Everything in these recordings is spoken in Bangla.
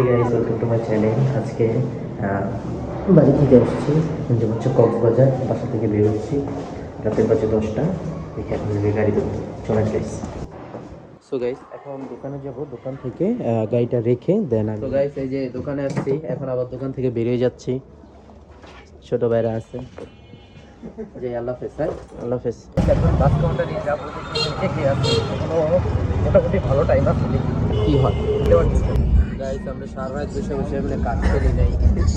ঠিক আছে, ওয়েলকাম টু মাই চ্যানেল। আজকে বাড়ি থেকে আসছি, যে হচ্ছে কক্সবাজার। বাসা থেকে বের হচ্ছি, রাতের বাজে 10টা। দেখে এখন গাড়ি ধরতে চলে গাইস। সো গাইস এখন দোকানে যাব, দোকান থেকে গাড়িটা রেখে দেন। তো গাইস এই যে দোকানে আসছি, এখন আবার দোকান থেকে বেরিয়ে যাচ্ছি। ছোট ভাইরা আছে, যে আল্লাহ হাফেজ। হ্যাঁ আল্লাহ হাফেজ। এখন বাস কাউন্টারে যাবো, দেখি আছে মোটামুটি ভালো টাইম আছে, কি হয়। গাইস আমরা সারা রাত বসে বসে মানে কাজ করি নাই,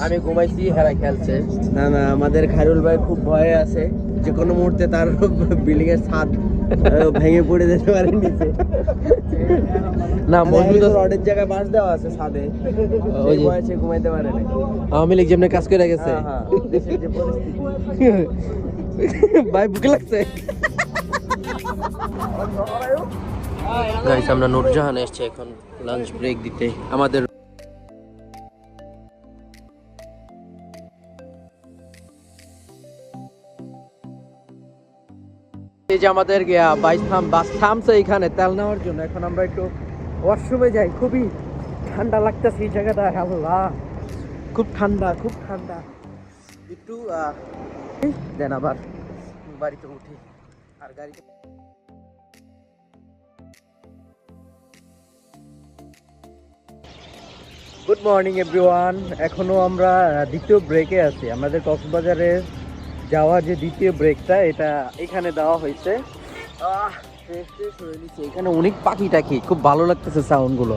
আমি ঘুমাইছি, হেরা খেলছে। না না, আমাদের খায়রুল ভাই খুব ভয়ে আছে, যে কোনো মুহূর্তে তার বিল্ডিং এর ছাদ ভেঙে পড়ে যেতে পারে নিচে। না মজবুত রডের জায়গায় বাঁশ দেওয়া আছে ছাদে, ওই যে ভয়ে ঘুমাইতে পারে না। আওয়ামী লীগ যেমনি কাজ করে গেছে, দেশের যে পরিস্থিতি। ভাই বুকে লাগছে। গাইস আমরা নূরজাহান এসেছি এখন লাঞ্চ ব্রেক দিতে। আমাদের এই যে আমাদের বাস থামছে এখানে তেল নেওয়ার জন্য। এখন আমরা একটু ওয়াশরুমে যাই, খুবই ঠান্ডা লাগতেছে এই জায়গাটা। আল্লাহ খুব ঠান্ডা, খুব ঠান্ডা। একটু দেন আবার বাড়িতে উঠি আর গাড়িতে। Good morning everyone. এখনো আমরা দ্বিতীয় ব্রেকে আছি। আমাদের কক্সবাজারের যাওয়ার যে দ্বিতীয় ব্রেকটা, এটা এখানে দেওয়া হয়েছে। এখানে অনেক পাখি টাকি, খুব ভালো লাগতেছে সাউন্ড গুলো।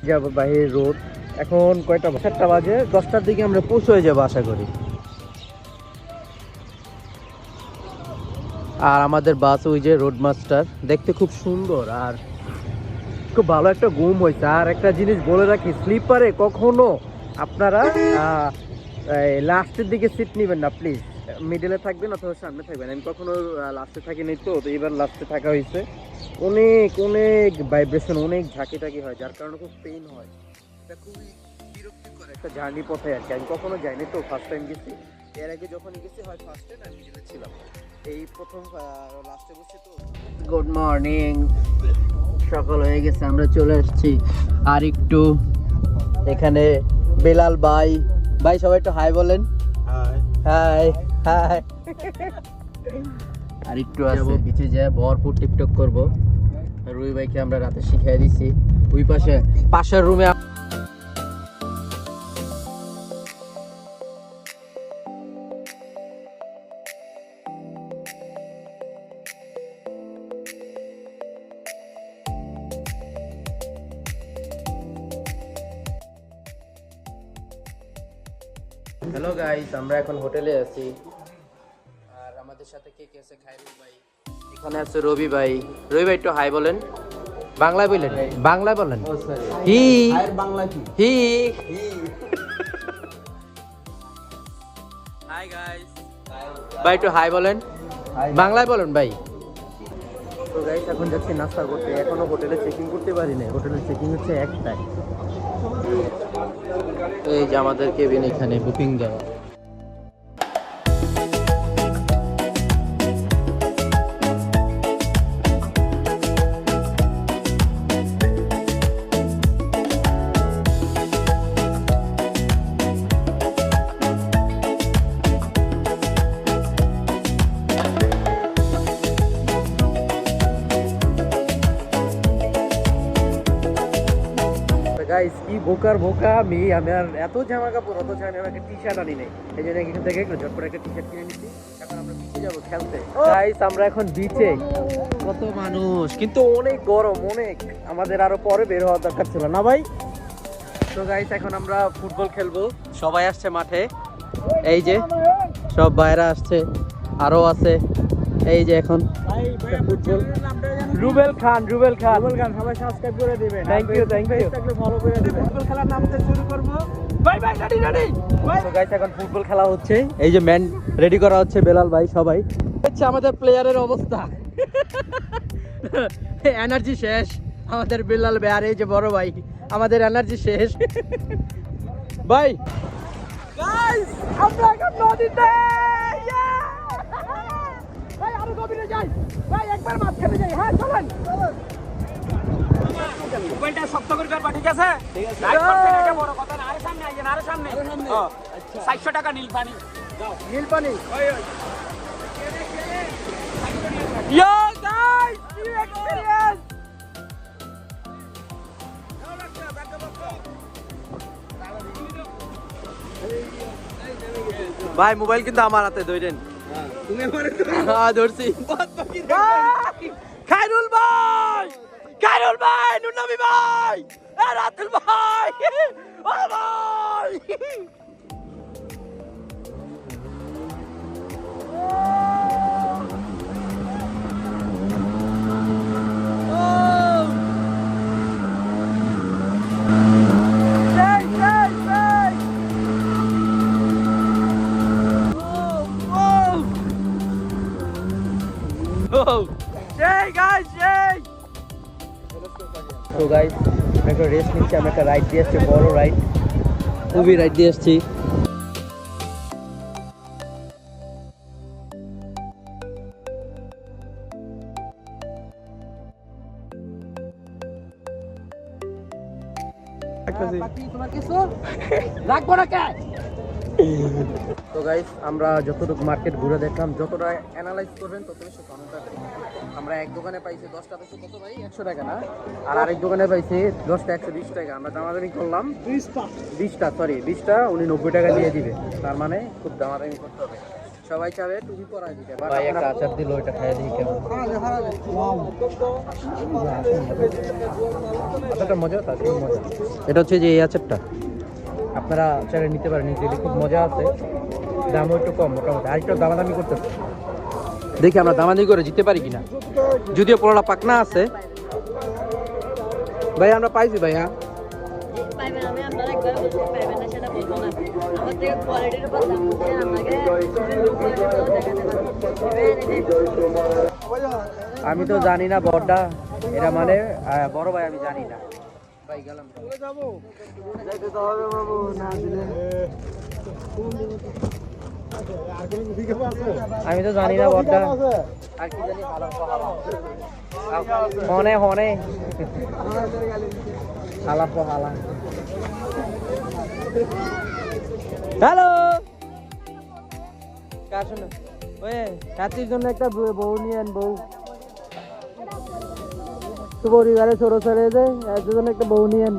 যাবো বাইরের রোড। এখন কয়টা, 7টা বাজে, 10টার দিকে আমরা পৌঁছে যাবো আশা করি। আর আমাদের বাস ওই যে রোড মাস্টার, দেখতে খুব সুন্দর আর খুব ভালো একটা ঘুম হয়েছে। আর একটা জিনিস বলে রাখি, স্লিপারে কখনো আপনারা লাস্টের দিকে সিট নেবেন না প্লিজ। মিডলে থাকবেন অথবা সামনে থাকবেন। আমি কখনো লাস্টে থাকিনি, তো এবার লাস্টে থাকা হয়েছে। অনেক অনেক ভাইব্রেশন, অনেক ঝাঁকি টাকি হয়, যার কারণে খুব পেইন হয়। এটা খুবই বিরক্তিকর একটা জার্নি পথে আর কি। আমি কখনো যাইনি, তো ফার্স্ট টাইম গেছি। এর আগে যখন গেছি হয় ফার্স্টে না মিডলে ছিলাম, এই প্রথম লাস্টে বসে। তো গুড মর্নিং, সকাল হয়ে গেছে, আমরা চলে আসছি। আর একটু এখানে বেলাল ভাই, সবাই একটু হাই বলেন। High high. আর একটু আসবো পিছে যায়, ভরপুর টিকটক করবো। রুই ভাইকে আমরা রাতে শিখিয়ে দিছি, ওই পাশের রুমে। হ্যালো গাইস, আমরা এখন হোটেলে আছি। আর আমাদের সাথে কে কে আছে? খায়রুল ভাই, এখানে আছে রবি ভাই। রবি ভাই একটু হাই বলেন, বাংলায় বলেন, বাংলায় বলেন। হি বাংলা কি? হি হাই গাইস। ভাই একটু হাই বলেন, বাংলায় বলেন ভাই। তো গাইস এখন যাচ্ছি নাস্তা করতে। এখনো হোটেলে চেকিং করতে পারি না, হোটেলের চেকিং হচ্ছে 1টায়। এই যে আমাদের কেবিন এখানে বুকিং দেওয়া। গাইস কি বোকার বোকা আমি আর এত জামা কাপড়, অত জানি আমি একটা টি শার্ট আনি নাই। এই জন্য এখান থেকে একটু ঝট করে একটা টি শার্ট কিনে নিচ্ছি। এখন আমরা বিচে যাবো খেলতে। গাইস আমরা এখন বিচে, কত মানুষ, কিন্তু অনেক গরম, অনেক। আমাদের আরো পরে বের হওয়ার দরকার ছিল না ভাই। তো গাইস এখন আমরা ফুটবল খেলবো, সবাই আসছে মাঠে। এই যে সব বাইরা আসছে, আরো আছে। এই যে এখন ফুটবল। রুবেল খান সবাই সাবস্ক্রাইব করে দিবেন। থ্যাংক ইউ ফলো করে দিবেন। ফুটবল খেলার নামতে শুরু করব। ভাই রেডি। তো গাইস এখন ফুটবল খেলা হচ্ছে। এই যে ম্যান রেডি করা হচ্ছে, বেলাল ভাই সবাই। হচ্ছে আমাদের প্লেয়ারের অবস্থা, এনার্জি শেষ আমাদের বেলাল ভাই। আর এই যে বড় ভাই, আমাদের এনার্জি শেষ। ভাই গাইস আমরা এখন নদীতে, ভাই আরো গভীরে যাই ভাই, একবার মাঝখানে যাই। হ্যাঁ চলেন। মোবাইলটা শক্ত করে করবা, ঠিক আছে? লাইট করছেন, এটা বড় কথা না। আরে সামনে আইয়েন, আরে সামনে। 400 টাকা নীল পানি। নীল পানি। Yo guys, new experience. ভাই মোবাইল কিন্তু আমার হাতে ধরেন। তুমি আমারে তো হ্যাঁ ধরছি। খায়রুল ভাই, খায়রুল ভাই, নুনবী ভাই, এ রাতুল ভাই, ও ভাই। Yay guys, yay! তো গাইস আমি একটা রেস্ট নিচ্ছি, আমি একটা রাইড দিয়ে আসছি, বড় রাইড, খুবই রাইড দিয়ে আসছি। তো গাইস আমরা যতটুকু মার্কেট ঘুরে দেখলাম, যতটা অ্যানালাইজ করবেন তত বেশি কমটা আমরা এক দোকানে পাইছি 10টা পেয়েছি কত ভাই, 100 টাকা না, আর আরেক দোকানে পাইছি 10টা 120 টাকা। আমরা দামাদামি করলাম 20টা, উনি 90 টাকা দিয়ে দিবে, তার মানে খুব দামাদামি করতে হবে। সবাই চাবে টুপি পরাই দিতে, ভাই একটা আচার দিল, ওইটা খাইয়ে দিই কেমন আচারটা মজা, তার খুব মজা। এটা হচ্ছে যে এই আচারটা আপনারা চাইলে নিতে পারেন, নিতে খুব মজা আছে, দামও একটু কম মোটামুটি। আর একটু দামাদামি করতেছে, দেখি আমরা দামাদামি করে জিতে পারি কিনা, যদিও পোলাটা পাকনা আছে। ভাই আমরা পাইছি ভাইয়া, আমি তো জানি না বড়টা এরা মানে বড় ভাই, আমি জানি না ভাই, গেলাম আমি তো জানি না বড়টা, আর কি জানি হনে হনে হালা হালা। হ্যালো, কার শুনো ওই কাতির জন্য একটা বউ নিয়ে আন, বউ তো পরিবারে ছোট ছেলে যে এর জন্য একটা বউ নিয়ে আন,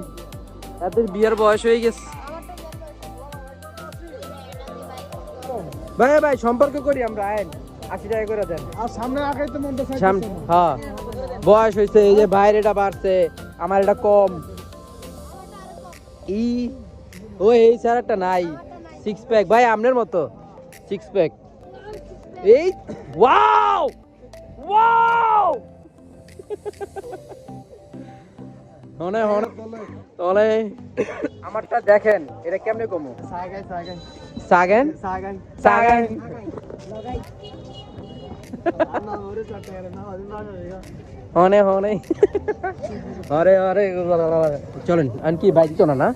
তাদের বিয়ের বয়স হয়ে গেছে। ভাই ভাই সম্পর্ক করি আমরা, আইন 80 টাকা করে দেন। আর সামনে আগাইতে মনটা সামনে, হ্যাঁ বয়স হয়েছে, এই যে বাইরে এটা বাড়ছে, আমার এটা কম। ই ও এই স্যার একটা নাই 6 প্যাক ভাই, আপনার মতো 6 প্যাক। এই ওয়াও ওয়াও হনে হনে তলে আমারটা দেখেন, এটা কেমনে কমু? সাগেন সাগেন সাগেন সাগেন হনে হনে আরে আরে চলেন। আর কি ভাই দিত না, না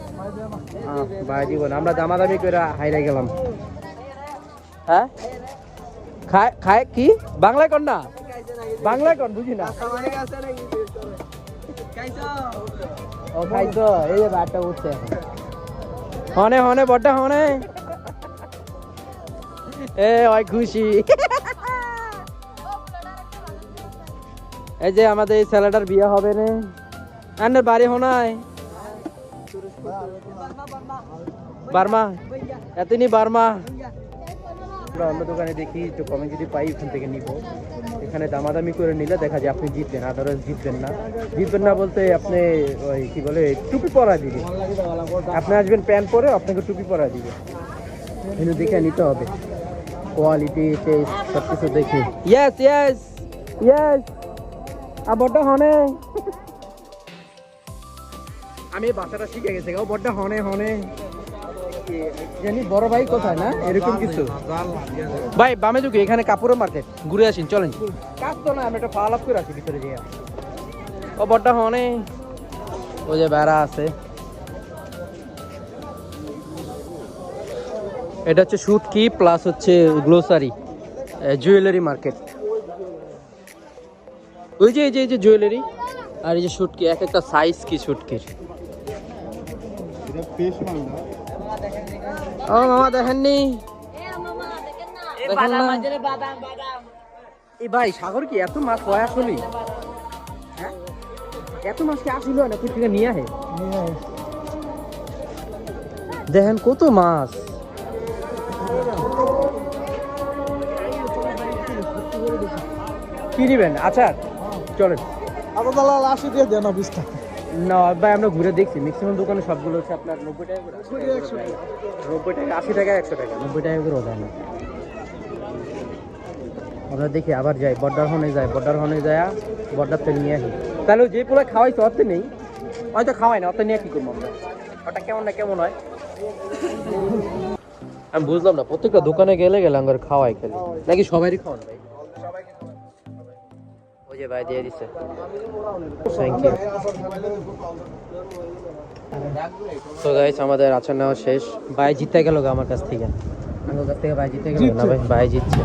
ভাই দিব না, আমরা দামাদামি করে হাইরাই গেলাম। হ্যাঁ খায় খায় কি বাংলায় কন না, বাংলায় কন বুঝি না। ও খাইছো, এই যে বারটা উঠছে হনে হনে বড়টা হনে, এ ওই খুশি। এই যে আমাদের এই ছেলেটার বিয়ে হবে না, আন্নার বাড়ি হোনায় বার্মা, এতনি বার্মা। আমরা অন্য দোকানে দেখি একটু কমে যদি পাই ওখান থেকে নিব। এখানে দামাদামি করে নিলে দেখা যায় আপনি জিতবেন, আদারওয়াইজ জিতবেন না। জিতবেন না বলতে আপনি ওই কি বলে টুপি পরা দিবে, আপনি আসবেন প্যান্ট পরে, আপনাকে টুপি পরা দিবে। কিন্তু দেখে নিতে হবে কোয়ালিটি, টেস্ট সব কিছু দেখে। ইয়েস ইয়েস ইয়েস বড়টা হনে, আমি বাসাটা শিখে গেছি, ও বড়টা হনে হনে জানি বড় ভাই কোথায় না এরকম কিছু। ভাই বামে ঢুকে এখানে কাপড়ের মার্কেট ঘুরে আসেন, চলেন। কাজ তো না, আমি একটা পাওয়া লাভ করে আসি ভিতরে গিয়ে। ও বড়টা হনে, ও যে বেড়া আছে, এটা হচ্ছে সুটকি প্লাস হচ্ছে গ্লোসারি জুয়েলারি মার্কেট। ওই যে এই যে জুয়েলারি, আর এই যে শুটকি এক একটা সাইজ কি শুটকির। ও মামা দেখেননি? দেখেন না? এই ভাই সাগর কি এত মাছ হয় আসলে? হ্যাঁ? এত মাছ কি আসলে হয় না? তুই থেকে নিয়ে আহে। দেখেন কত মাছ। কি নিবেন? আচার চলেন। আদা দালা 80 দিয়ে দেন না 20 টাকা। না ভাই আমরা ঘুরে দেখছি ম্যাক্সিমাম দোকানে সবগুলো হচ্ছে আপনার 90 টাকা করে, 90 টাকা, 80 টাকা, 100 টাকা, 90 টাকা করে দেয় না। আমরা দেখি আবার যাই বর্ডার হনে যায়, বর্ডার হনে যায় বর্ডার থেকে নিয়ে আসি। তাহলে যে পুরো খাওয়াইছে অর্থে নেই, হয়তো খাওয়াই না, অর্থে নিয়ে কি করবো আমরা? ওটা কেমন না কেমন হয় আমি বুঝলাম না। প্রত্যেকটা দোকানে গেলে করে খাওয়াই খেলে নাকি সবারই খাওয়ান ভাই? ওই যে ভাই দিয়ে দিচ্ছে, থ্যাংক ইউ। তো গাইস আমাদের আচার নেওয়া শেষ। ভাই জিতে গেল আমার কাছ থেকে, আমার কাছ থেকে ভাই জিতে গেল না ভাই, ভাই জিতছে।